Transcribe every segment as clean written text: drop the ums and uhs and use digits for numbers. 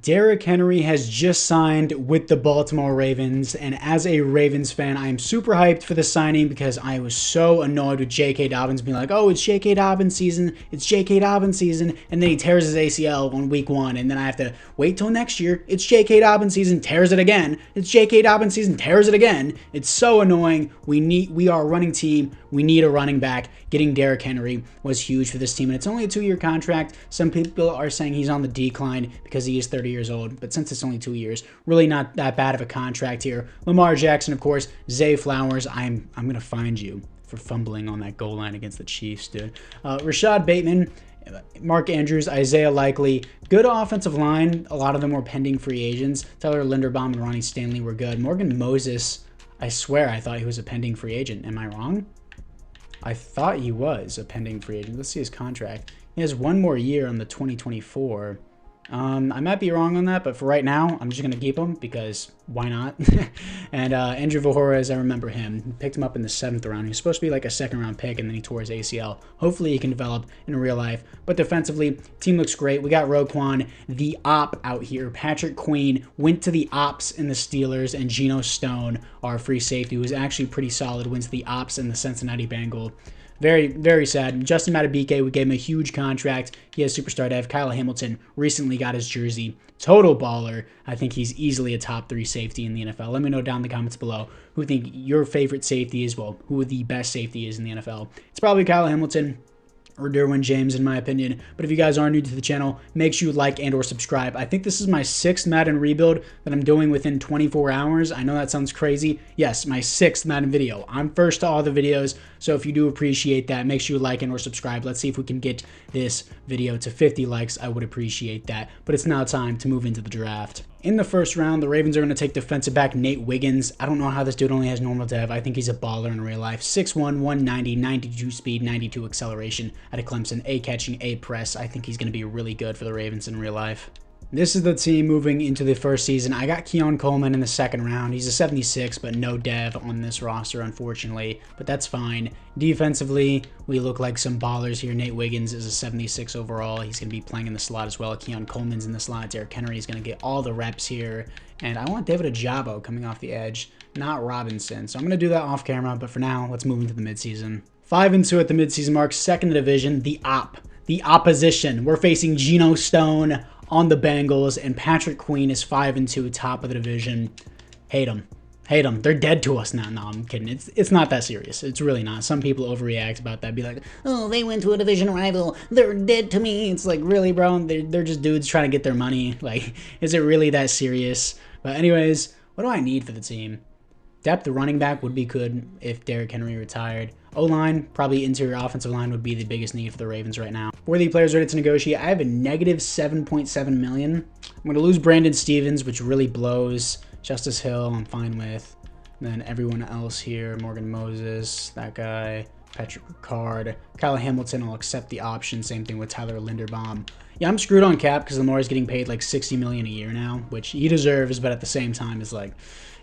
Derrick Henry has just signed with the Baltimore Ravens, and as a Ravens fan, I am super hyped for the signing because I was so annoyed with J.K. Dobbins being like, oh, it's J.K. Dobbins season, it's J.K. Dobbins season, and then he tears his ACL on week 1, and then I have to wait till next year, it's J.K. Dobbins season, tears it again, it's J.K. Dobbins season, tears it again. It's so annoying. We are a running team, we need a running back. Getting Derrick Henry was huge for this team, and it's only a 2-year contract. Some people are saying he's on the decline because he is 30 years old, but since it's only 2 years, really not that bad of a contract here. Lamar Jackson, of course, Zay Flowers. I'm gonna find you for fumbling on that goal line against the Chiefs, dude. Rashad Bateman, Mark Andrews, Isaiah Likely, good offensive line. A lot of them were pending free agents. Tyler Linderbaum and Ronnie Stanley were good. Morgan Moses, I swear I thought he was a pending free agent. Am I wrong? I thought he was a pending free agent. Let's see his contract. He has 1 more year on the 2024. I might be wrong on that, but for right now, I'm just going to keep him because why not? And Andrew Vajorez, I remember him. Picked him up in the 7th round. He was supposed to be like a 2nd-round pick, and then he tore his ACL. Hopefully, he can develop in real life. But defensively, team looks great. We got Roquan, the op out here. Patrick Queen went to the ops in the Steelers, and Geno Stone, our free safety, who was actually pretty solid, went to the ops in the Cincinnati Bengals. Very, very sad. Justin Madubuike, we gave him a huge contract. He has superstar dev. Kyle Hamilton recently got his jersey. Total baller. I think he's easily a top 3 safety in the NFL. Let me know down in the comments below who think your favorite safety is, well, who the best safety is in the NFL. It's probably Kyle Hamilton or Derwin James, in my opinion. But if you guys are new to the channel, make sure you like and or subscribe. I think this is my 6th Madden rebuild that I'm doing within 24 hours. I know that sounds crazy. Yes, my 6th Madden video. I'm first to all the videos, so if you do appreciate that, make sure you like and or subscribe. Let's see if we can get this video to 50 likes. I would appreciate that. But it's now time to move into the draft. In the first round, the Ravens are going to take defensive back Nate Wiggins. I don't know how this dude only has normal dev. I think he's a baller in real life. 6'1", 190, 92 speed, 92 acceleration out of Clemson. A catching, A press. I think he's going to be really good for the Ravens in real life. This is the team moving into the first season. I got Keon Coleman in the 2nd round. He's a 76, but no dev on this roster, unfortunately. But that's fine. Defensively, we look like some ballers here. Nate Wiggins is a 76 overall. He's going to be playing in the slot as well. Keon Coleman's in the slot. Derrick Henry is going to get all the reps here. And I want David Ajabo coming off the edge, not Robinson. So I'm going to do that off camera. But for now, let's move into the midseason. 5-2 at the midseason mark. 2nd division, the opposition. We're facing Geno Stone on the Bengals, and Patrick Queen is 5-2, top of the division. Hate them. They're dead to us now. No, I'm kidding. It's not that serious. It's really not. Some people overreact about that. Be like, oh, they went to a division rival. They're dead to me. It's like, really, bro? They're just dudes trying to get their money. Like, is it really that serious? But anyways, what do I need for the team? Depth, the running back would be good if Derrick Henry retired. O-line, probably interior offensive line would be the biggest need for the Ravens right now. For the players ready to negotiate, I have a negative $7.7 million. I'm going to lose Brandon Stevens, which really blows. Justice Hill, I'm fine with. And then everyone else here, Morgan Moses, that guy, Patrick Ricard, Kyle Hamilton, I'll accept the option. Same thing with Tyler Linderbaum. Yeah, I'm screwed on cap because Lamar is getting paid like $60 million a year now, which he deserves, but at the same time, it's like,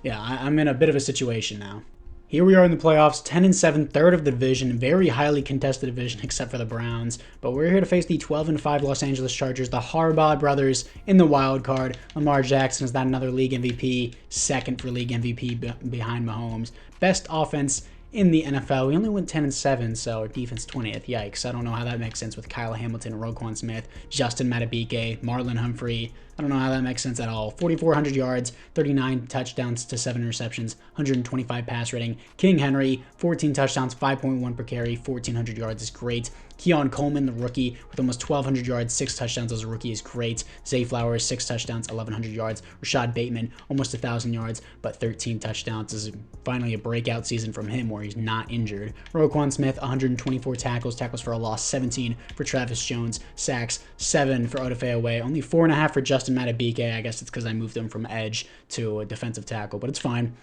yeah, I'm in a bit of a situation now. Here we are in the playoffs, 10-7, 3rd of the division, very highly contested division except for the Browns. But we're here to face the 12-5 Los Angeles Chargers, the Harbaugh brothers in the wild card. Lamar Jackson is not another league MVP, 2nd for league MVP behind Mahomes. Best offense in the NFL. We only went 10-7, so our defense 20th. Yikes. I don't know how that makes sense with Kyle Hamilton, Roquan Smith, Justin Madubuike, Marlon Humphrey. I don't know how that makes sense at all. 4,400 yards, 39 touchdowns to 7 interceptions, 125 pass rating. King Henry, 14 touchdowns, 5.1 per carry, 1,400 yards is great. Keon Coleman, the rookie, with almost 1,200 yards, 6 touchdowns as a rookie is great. Zay Flowers, 6 touchdowns, 1,100 yards. Rashad Bateman, almost 1,000 yards, but 13 touchdowns. This is finally a breakout season from him where he's not injured. Roquan Smith, 124 tackles for a loss, 17 for Travis Jones, sacks, 7 for Odafe, only 4.5 for Justin Madubuike. I guess it's because I moved him from edge to a defensive tackle, but it's fine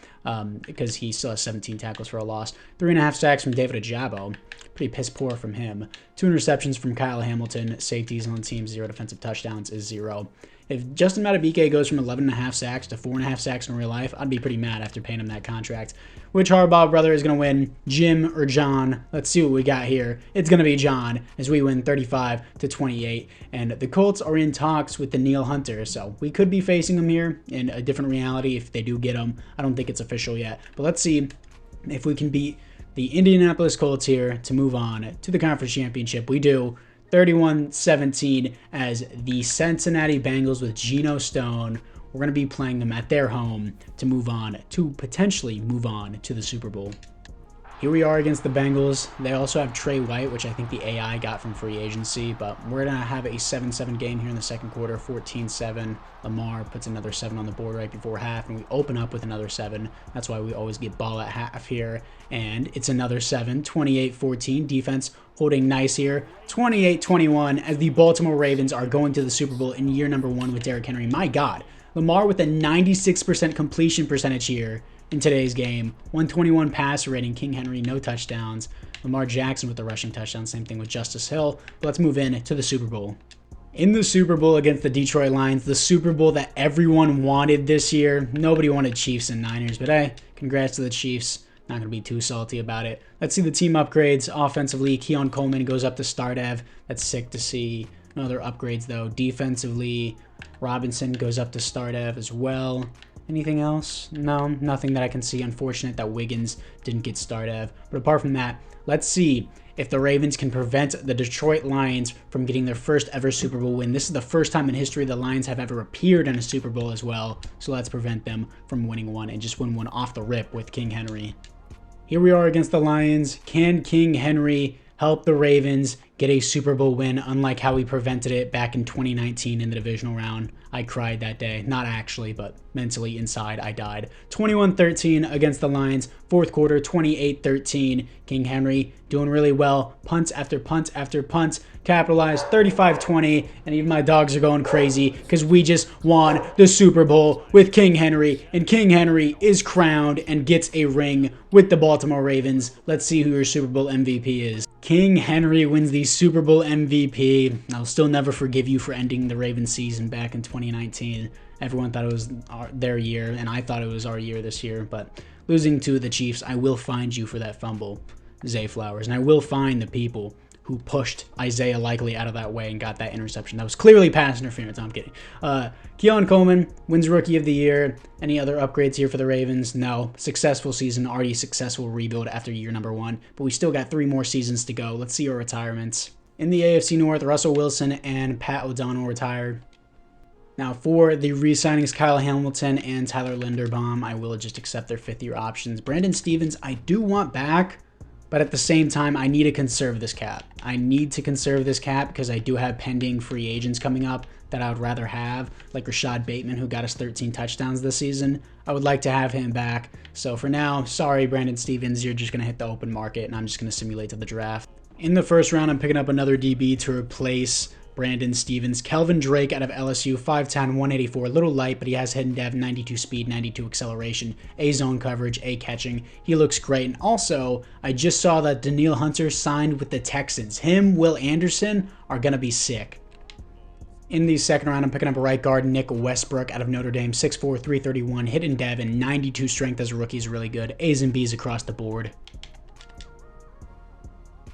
because he still has 17 tackles for a loss. 3.5 sacks from David Ajabo. Pretty piss poor from him. 2 interceptions from Kyle Hamilton. Safeties on the team, 0 defensive touchdowns is 0. If Justin Madubuike goes from 11.5 sacks to 4.5 sacks in real life, I'd be pretty mad after paying him that contract. Which Harbaugh brother is going to win, Jim or John? Let's see what we got here. It's going to be John as we win 35-28. And the Colts are in talks with Danielle Hunter, so we could be facing them here in a different reality if they do get him. I don't think it's official yet, but let's see if we can beat the Indianapolis Colts here to move on to the conference championship. We do 31-17 as the Cincinnati Bengals with Geno Stone. We're going to be playing them at their home to move on, to potentially move on to the Super Bowl. Here we are against the Bengals. They also have Trey White, which I think the AI got from free agency, but we're going to have a 7-7 game here in the second quarter, 14-7. Lamar puts another 7 on the board right before half, and we open up with another 7. That's why we always get ball at half here, and it's another 7, 28-14. Defense holding nice here, 28-21, as the Baltimore Ravens are going to the Super Bowl in year number 1 with Derrick Henry. My God, Lamar with a 96% completion percentage here in today's game. 121 passer rating, King Henry, no touchdowns. Lamar Jackson with the rushing touchdown, same thing with Justice Hill. But let's move in to the Super Bowl. In the Super Bowl against the Detroit Lions, the Super Bowl that everyone wanted this year. Nobody wanted Chiefs and Niners, but hey, congrats to the Chiefs. Not going to be too salty about it. Let's see the team upgrades. Offensively, Keon Coleman goes up to start Ev. That's sick to see. No other upgrades, though. Defensively, Robinson goes up to start Ev as well. Anything else? No, nothing that I can see. Unfortunate that Wiggins didn't get start Ev. But apart from that, let's see if the Ravens can prevent the Detroit Lions from getting their first ever Super Bowl win. This is the first time in history the Lions have ever appeared in a Super Bowl as well. So let's prevent them from winning one and just win one off the rip with King Henry. Here we are against the Lions. Can King Henry help the Ravens get a Super Bowl win, unlike how we prevented it back in 2019 in the divisional round? I cried that day. Not actually, but mentally inside I died. 21-13 against the Lions. Fourth quarter, 28-13. King Henry doing really well. Punts after punt after punt. Capitalized 35-20. And even my dogs are going crazy because we just won the Super Bowl with King Henry. And King Henry is crowned and gets a ring with the Baltimore Ravens. Let's see who your Super Bowl MVP is. King Henry wins the Super Bowl MVP. I'll still never forgive you for ending the Ravens season back in 2019. Everyone thought it was their year, and I thought it was our year this year. But losing to the Chiefs, I will find you for that fumble, Zay Flowers. And I will find the people who pushed Isaiah Likely out of that way and got that interception. That was clearly pass interference. I'm kidding. Keon Coleman wins Rookie of the Year. Any other upgrades here for the Ravens? No. Successful season, already successful rebuild after year number 1. But we still got 3 more seasons to go. Let's see our retirements. In the AFC North, Russell Wilson and Pat O'Donnell retired. Now, for the re-signings, Kyle Hamilton and Tyler Linderbaum, I will just accept their 5th-year options. Brandon Stevens, I do want back, but at the same time, I need to conserve this cap. I need to conserve this cap because I do have pending free agents coming up that I would rather have, like Rashad Bateman, who got us 13 touchdowns this season. I would like to have him back. So for now, sorry, Brandon Stevens, you're just going to hit the open market, and I'm just going to simulate to the draft. In the first round, I'm picking up another DB to replace Brandon Stevens. Kelvin Drake out of LSU, 5'10", 184, a little light, but he has head and dev, 92 speed, 92 acceleration, A zone coverage, A catching. He looks great. And also, I just saw that Danielle Hunter signed with the Texans. Him, Will Anderson are going to be sick. In the second round, I'm picking up a right guard, Nick Westbrook out of Notre Dame, 6'4", 331, hit and dev, and 92 strength as a rookie is really good. A's and B's across the board.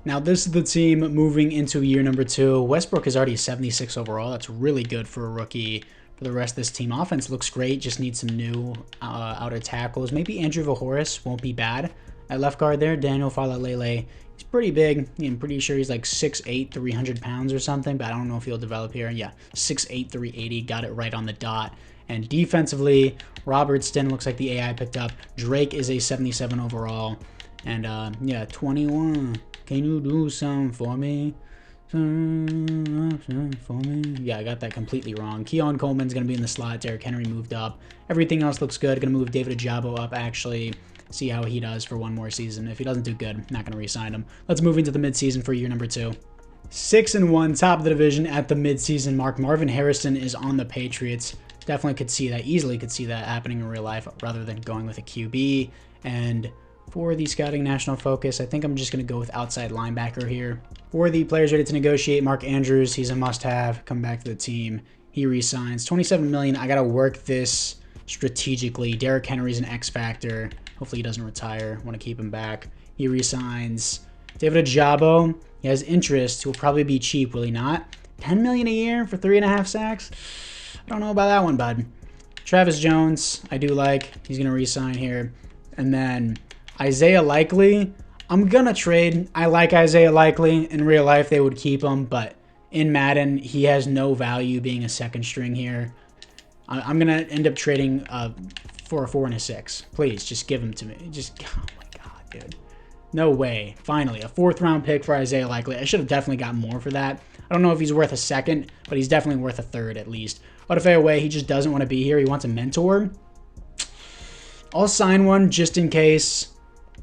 Now, this is the team moving into year number 2. Westbrook is already 76 overall. That's really good for a rookie. For the rest of this team, offense looks great. Just needs some new outer tackles. Maybe Andrew Vahoris won't be bad. At left guard there, Daniel Falalele. He's pretty big. I'm pretty sure he's like 6'8", 300 pounds or something, but I don't know if he'll develop here. Yeah, 6'8", 380. Got it right on the dot. And defensively, Robertson looks like the AI picked up. Drake is a 77 overall. And yeah, 21. Can you do something for me? Yeah, I got that completely wrong. Keon Coleman's going to be in the slot. Derrick Henry moved up. Everything else looks good. Going to move David Ajabo up, actually. See how he does for one more season. If he doesn't do good, not going to re-sign him. Let's move into the midseason for year number 2. 6-1, top of the division at the midseason mark. Marvin Harrison is on the Patriots. Definitely could see that, easily could see that happening in real life rather than going with a QB. And for the scouting national focus, I think I'm just going to go with outside linebacker here. For the players ready to negotiate, Mark Andrews, he's a must-have. Come back to the team. He resigns. $27 million. I got to work this strategically. Derrick Henry's an X factor. Hopefully he doesn't retire. Want to keep him back. He resigns. David Ajabo. He has interest. He'll probably be cheap, will he not? $10 million a year for 3.5 sacks? I don't know about that one, bud. Travis Jones, I do like. He's going to re-sign here. And then Isaiah Likely. I'm going to trade. I like Isaiah Likely. In real life, they would keep him. But in Madden, he has no value being a second string here. I'm going to end up trading for a 4 and a 6. Please, just give him to me. Just, oh my God, dude. No way. Finally, a 4th round pick for Isaiah Likely. I should have definitely got more for that. I don't know if he's worth a 2nd, but he's definitely worth a 3rd at least. Odafe away, he just doesn't want to be here. He wants a mentor. I'll sign one just in case,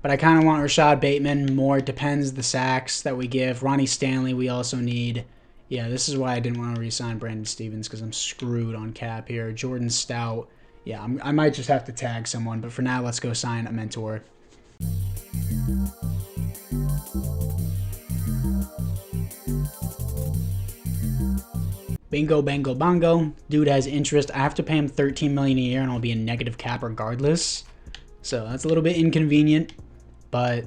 but I kind of want Rashad Bateman more. It depends the sacks that we give. Ronnie Stanley we also need. Yeah, this is why I didn't want to re-sign Brandon Stevens, because I'm screwed on cap here. Jordan Stout. Yeah, I might just have to tag someone, but for now, let's go sign a mentor. Bingo, bango, bongo. Dude has interest. I have to pay him $13 million a year, and I'll be in negative cap regardless. So that's a little bit inconvenient, but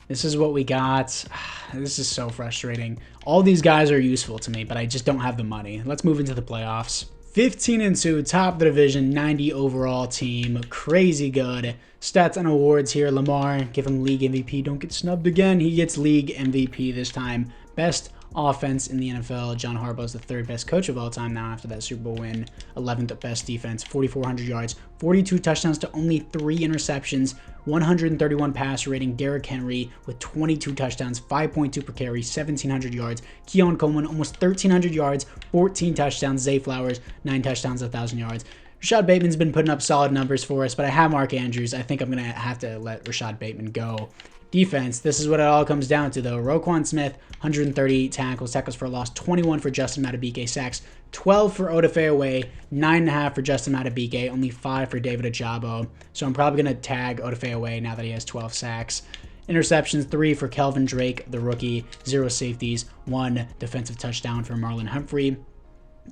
this is what we got. This is so frustrating. All these guys are useful to me, but I just don't have the money. Let's move into the playoffs. 15-2, top of the division, 90 overall team. Crazy good. Stats and awards here. Lamar, give him league MVP. Don't get snubbed again. He gets league MVP this time. Best offense in the NFL. John Harbaugh's the 3rd best coach of all time now after that Super Bowl win. 11th best defense, 4,400 yards, 42 touchdowns to only 3 interceptions, 131 passer rating. Derrick Henry with 22 touchdowns, 5.2 per carry, 1,700 yards. Keon Coleman almost 1,300 yards, 14 touchdowns. Zay Flowers, 9 touchdowns, 1,000 yards. Rashad Bateman's been putting up solid numbers for us, but I have Mark Andrews. I think I'm going to have to let Rashad Bateman go. Defense, this is what it all comes down to, though. Roquan Smith, 138 tackles for a loss, 21 for Justin Madubuike, sacks, 12 for Odafe away, 9.5 for Justin Madubuike, only 5 for David Ajabo. So I'm probably going to tag Odafe away now that he has 12 sacks. Interceptions, 3 for Kelvin Drake, the rookie, 0 safeties, 1 defensive touchdown for Marlon Humphrey.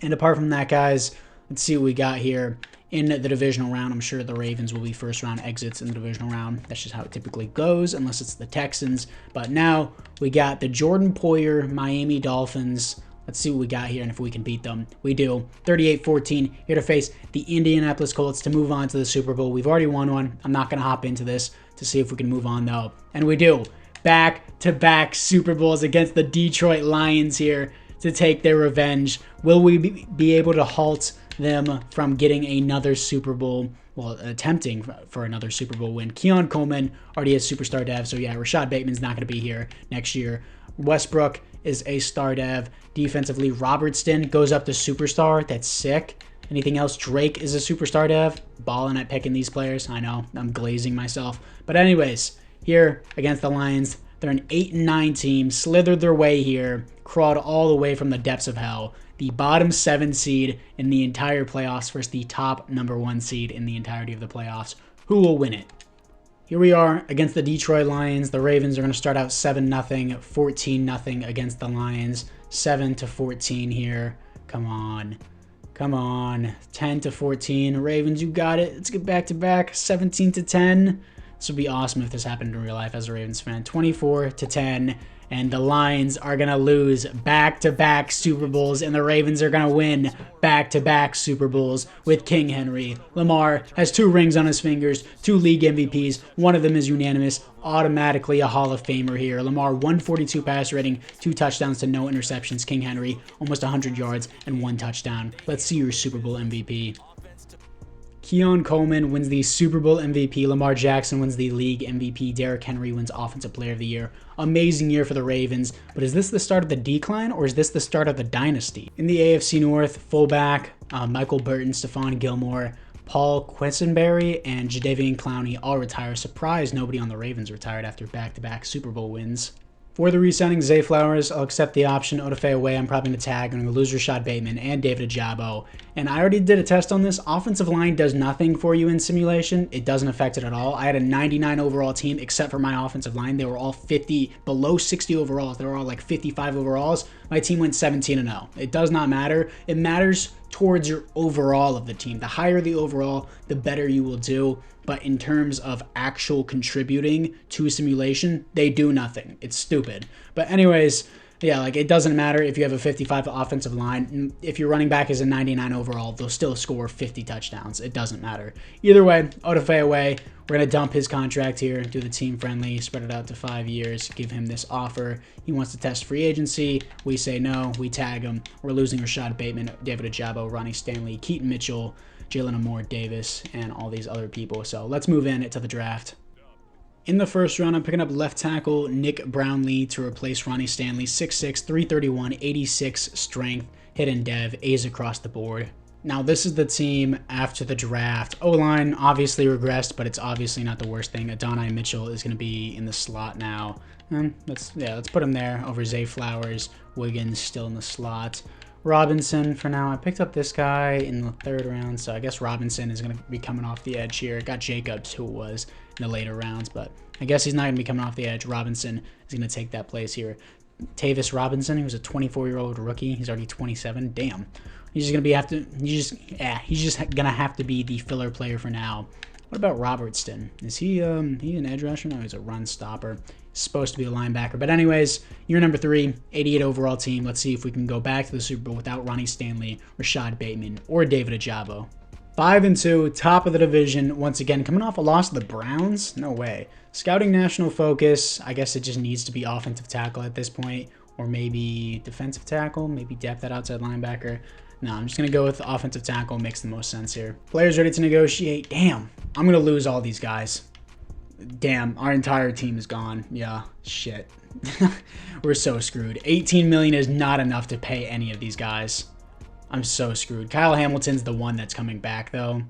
And apart from that, guys, let's see what we got here. In the divisional round, I'm sure the Ravens will be first round exits in the divisional round. That's just how it typically goes, unless it's the Texans. But now we got the Jordan Poyer Miami Dolphins. Let's see what we got here and if we can beat them. We do. 38-14, here to face the Indianapolis Colts to move on to the Super Bowl. We've already won one. I'm not going to hop into this to see if we can move on, though. And we do. Back-to-back Super Bowls against the Detroit Lions here to take their revenge. Will we be able to halt them from getting another Super Bowl, well, attempting for another Super Bowl win? Keon Coleman already has superstar dev, so yeah, Rashad Bateman's not going to be here next year. Westbrook is a star dev. Defensively, Robertson goes up to superstar. That's sick. Anything else? Drake is a superstar dev. Balling at picking these players. I know, I'm glazing myself. But anyways, here against the Lions, they're an 8-9 team, slithered their way here, crawled all the way from the depths of hell. The bottom 7 seed in the entire playoffs versus the top number 1 seed in the entirety of the playoffs. Who will win it? Here we are against the Detroit Lions. The Ravens are going to start out 7-0, 14-0 against the Lions. 7-14 here. Come on. Come on. 10-14. Ravens, you got it. Let's get back-to-back. 17-10. This would be awesome if this happened in real life as a Ravens fan. 24-10. And the Lions are going to lose back-to-back Super Bowls, and the Ravens are going to win back-to-back Super Bowls with King Henry. Lamar has 2 rings on his fingers, 2 league MVPs. One of them is unanimous, automatically a Hall of Famer here. Lamar, 142 pass rating, 2 touchdowns to no interceptions. King Henry, almost 100 yards and 1 touchdown. Let's see your Super Bowl MVP. Keon Coleman wins the Super Bowl MVP. Lamar Jackson wins the league MVP. Derrick Henry wins Offensive Player of the Year. Amazing year for the Ravens. But is this the start of the decline or is this the start of the dynasty? In the AFC North, fullback, Michael Burton, Stephon Gilmore, Paul Quessenberry, and Jadeveon Clowney all retire. Surprise, nobody on the Ravens retired after back-to-back Super Bowl wins. For the re-signing Zay Flowers, I'll accept the option. Odafe away, I'm probably going to tag. I'm going to lose Rashad Bateman and David Ajabo. And I already did a test on this. Offensive line does nothing for you in simulation. It doesn't affect it at all. I had a 99 overall team except for my offensive line. They were all 50, below 60 overalls. They were all like 55 overalls. My team went 17-0. It does not matter. It matters towards your overall of the team. The higher the overall, the better you will do. But in terms of actual contributing to simulation, they do nothing. It's stupid. But anyways, yeah, like it doesn't matter if you have a 55 offensive line. If your running back is a 99 overall, they'll still score 50 touchdowns. It doesn't matter. Either way, Odafe away. We're going to dump his contract here, do the team friendly, spread it out to 5 years, give him this offer. He wants to test free agency. We say no. We tag him. We're losing Rashad Bateman, David Ojabo, Ronnie Stanley, Keaton Mitchell, Jalen Amore Davis, and all these other people. So let's move in to the draft. In the first round, I'm picking up left tackle Nick Brownlee to replace Ronnie Stanley, 6'6", 331, 86 strength, hidden dev, A's across the board. Now, this is the team after the draft. O-line obviously regressed, but it's obviously not the worst thing. Adonai Mitchell is going to be in the slot now. Let's put him there over Zay Flowers. Wiggins still in the slot. Robinson for now. I picked up this guy in the third round, so I guess Robinson is going to be coming off the edge here. Got Jacobs, who it was in the later rounds, but I guess he's not going to be coming off the edge. Robinson is going to take that place here. Tavis Robinson, who's a 24-year-old rookie. He's already 27. Damn. He's just gonna have to be the filler player for now. What about Robertson? Is he an edge rusher? No, he's a run stopper. He's supposed to be a linebacker. But anyways, year number 3, 88 overall team. Let's see if we can go back to the Super Bowl without Ronnie Stanley, Rashad Bateman, or David Ojabo. 5-2, top of the division. Once again, coming off a loss to the Browns? No way. Scouting national focus. I guess it just needs to be offensive tackle at this point. Or maybe defensive tackle. Maybe depth at outside linebacker. No, I'm just going to go with offensive tackle. Makes the most sense here. Players ready to negotiate. Damn. I'm going to lose all these guys. Damn. Our entire team is gone. Yeah. Shit. We're so screwed. $18 million is not enough to pay any of these guys. I'm so screwed. Kyle Hamilton's the one that's coming back, though.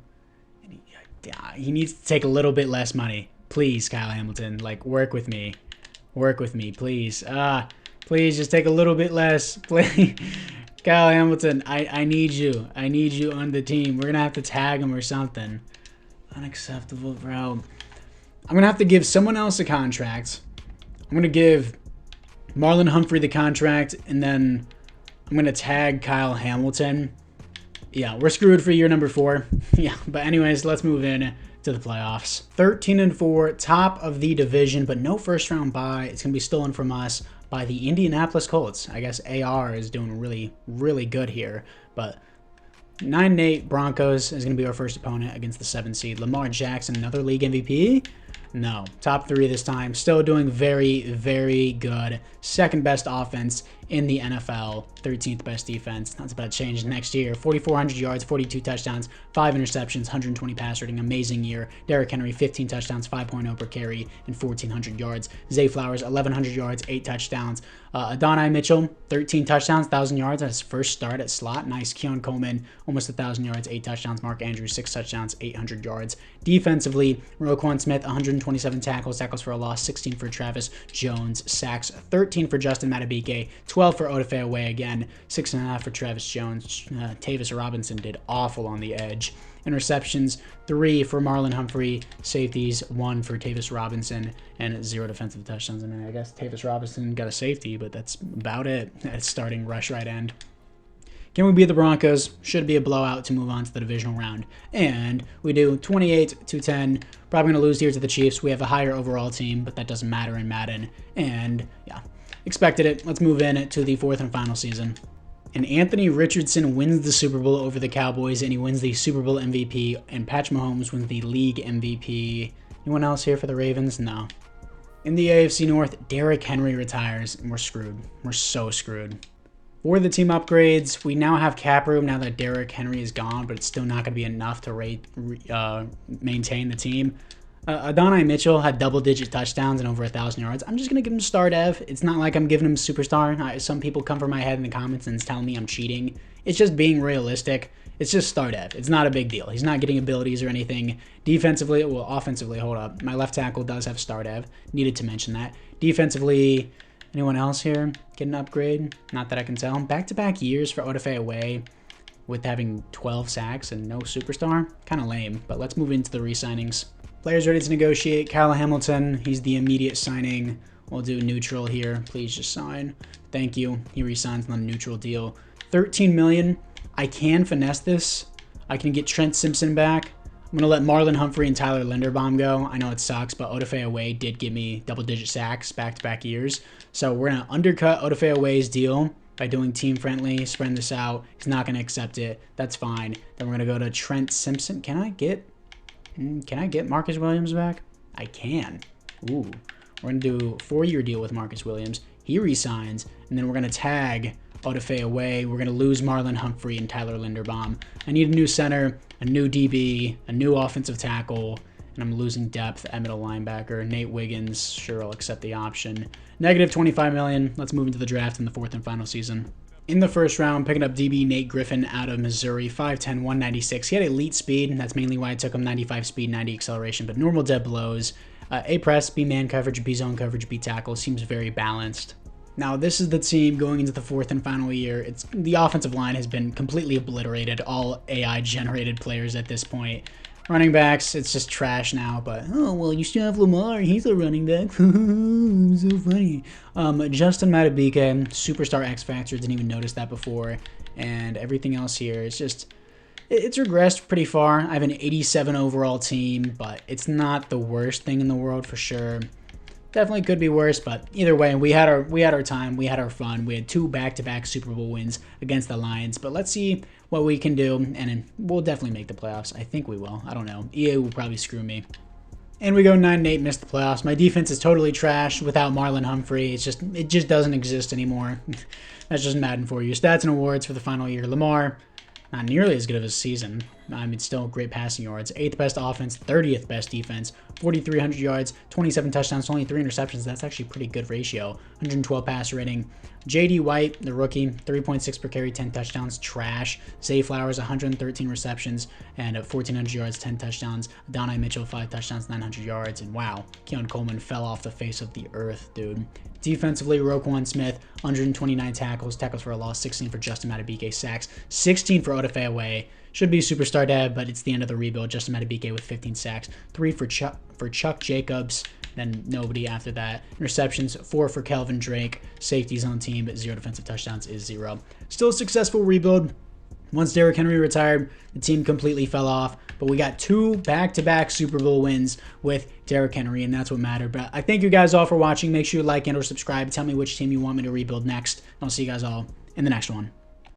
He needs to take a little bit less money. Please, Kyle Hamilton. Like, work with me. Work with me, please. Please, just take a little bit less. Please. Kyle Hamilton, I need you. I need you on the team. We're going to have to tag him or something. Unacceptable, bro. I'm going to have to give someone else a contract. I'm going to give Marlon Humphrey the contract, and then I'm going to tag Kyle Hamilton. Yeah, we're screwed for year number 4. Yeah, but anyways, let's move in to the playoffs. 13-4, top of the division, but no first round bye. It's going to be stolen from us by the Indianapolis Colts. I guess AR is doing really, really good here. But 9-8 Broncos is going to be our first opponent against the 7 seed. Lamar Jackson, another league MVP? No. Top 3 this time. Still doing very, very good. Second best offense in the NFL. 13th best defense. That's about to change next year. 4,400 yards, 42 touchdowns, 5 interceptions, 120 pass rating. Amazing year. Derrick Henry, 15 touchdowns, 5.0 per carry, and 1,400 yards. Zay Flowers, 1,100 yards, 8 touchdowns. Adonai Mitchell, 13 touchdowns, 1,000 yards at his first start at slot. Nice. Keon Coleman, almost 1,000 yards, 8 touchdowns. Mark Andrews, 6 touchdowns, 800 yards. Defensively, Roquan Smith, 127 tackles for a loss, 16 for Travis Jones, sacks, 13 for Justin Matabike, 12 for Odafe away again, 6.5 for Travis Jones. Tavis Robinson did awful on the edge. Interceptions, 3 for Marlon Humphrey. Safeties, 1 for Tavis Robinson, and 0 defensive touchdowns. I mean, I guess Tavis Robinson got a safety, but that's about it at starting rush right end. Can we beat the Broncos? Should be a blowout to move on to the divisional round. And we do 28-10. Probably going to lose here to the Chiefs. We have a higher overall team, but that doesn't matter in Madden. And, yeah, expected it. Let's move in to the 4th and final season. And Anthony Richardson wins the Super Bowl over the Cowboys, and he wins the Super Bowl MVP. And Patrick Mahomes wins the league MVP. Anyone else here for the Ravens? No. In the AFC North, Derrick Henry retires, and we're screwed. We're so screwed. For the team upgrades, we now have cap room now that Derrick Henry is gone, but it's still not going to be enough to maintain the team. Adonai Mitchell had double-digit touchdowns and over 1,000 yards. I'm just going to give him star dev. It's not like I'm giving him superstar. Some people come for my head in the comments and telling me I'm cheating. It's just being realistic. It's just star dev. It's not a big deal. He's not getting abilities or anything. Defensively, well, offensively, hold up. My left tackle does have star dev. Needed to mention that. Defensively, anyone else here get an upgrade? Not that I can tell. Back-to-back years for Odafe away. with having 12 sacks and no superstar. Kind of lame, but let's move into the re-signings. Players ready to negotiate. Kyle Hamilton, he's the immediate signing. We'll do neutral here. Please just sign. Thank you. He re-signs on a neutral deal. $13 million. I can finesse this. I can get Trent Simpson back. I'm going to let Marlon Humphrey and Tyler Linderbaum go. I know it sucks, but Odafe did give me double-digit sacks back-to-back years. So we're going to undercut Odafe deal by doing team-friendly, spreading this out. He's not going to accept it. That's fine. Then we're going to go to Trent Simpson. Can I get Marcus Williams back? I can. Ooh. We're going to do a 4-year deal with Marcus Williams. He resigns, and then we're going to tag Odafe. We're going to lose Marlon Humphrey and Tyler Linderbaum. I need a new center, a new DB, a new offensive tackle, and I'm losing depth at middle linebacker. Nate Wiggins, sure, I'll accept the option. Negative $25 million. Let's move into the draft in the 4th and final season. In the first round, picking up DB Nate Griffin out of Missouri, 5'10", 196. He had elite speed, and that's mainly why I took him. 95 speed, 90 acceleration, but normal dead blows. A press, B man coverage, B zone coverage, B tackle. Seems very balanced. Now, this is the team going into the 4th and final year. The offensive line has been completely obliterated. All AI-generated players at this point. Running backs, it's just trash now, but, oh, well, you still have Lamar. He's a running back. So funny. Justin Madubuike, superstar X Factor. Didn't even notice that before. And everything else here is just... It's regressed pretty far. I have an 87 overall team, but it's not the worst thing in the world for sure. Definitely could be worse, but either way, we had our time, we had our fun. We had 2 back-to-back Super Bowl wins against the Lions, but let's see what we can do, and we'll definitely make the playoffs. I think we will. I don't know. EA will probably screw me. And we go 9-8, missed the playoffs. My defense is totally trash without Marlon Humphrey. It just doesn't exist anymore. That's just Madden for you. Stats and awards for the final year. Lamar, not nearly as good of a season. I mean, still great passing yards. 8th best offense, 30th best defense, 4,300 yards, 27 touchdowns, only 3 interceptions. That's actually a pretty good ratio. 112 passer rating. J.D. White, the rookie, 3.6 per carry, 10 touchdowns. Trash. Zay Flowers, 113 receptions and 1,400 yards, 10 touchdowns. Adonai Mitchell, 5 touchdowns, 900 yards. And wow, Keon Coleman fell off the face of the earth, dude. Defensively, Roquan Smith, 129 tackles for a loss, 16 for Justin Madubuike, sacks, 16 for Odafe. Should be superstar dad, but it's the end of the rebuild. Justin Madubuike with 15 sacks, 3 for Chuck Jacobs, then nobody after that. Interceptions, 4 for Kelvin Drake. Safeties on the team, but 0 defensive touchdowns is 0. Still a successful rebuild. Once Derrick Henry retired, the team completely fell off, but we got 2 back-to-back Super Bowl wins with Derrick Henry, and that's what mattered. But I thank you guys all for watching. Make sure you like and or subscribe. Tell me which team you want me to rebuild next. I'll see you guys all in the next one.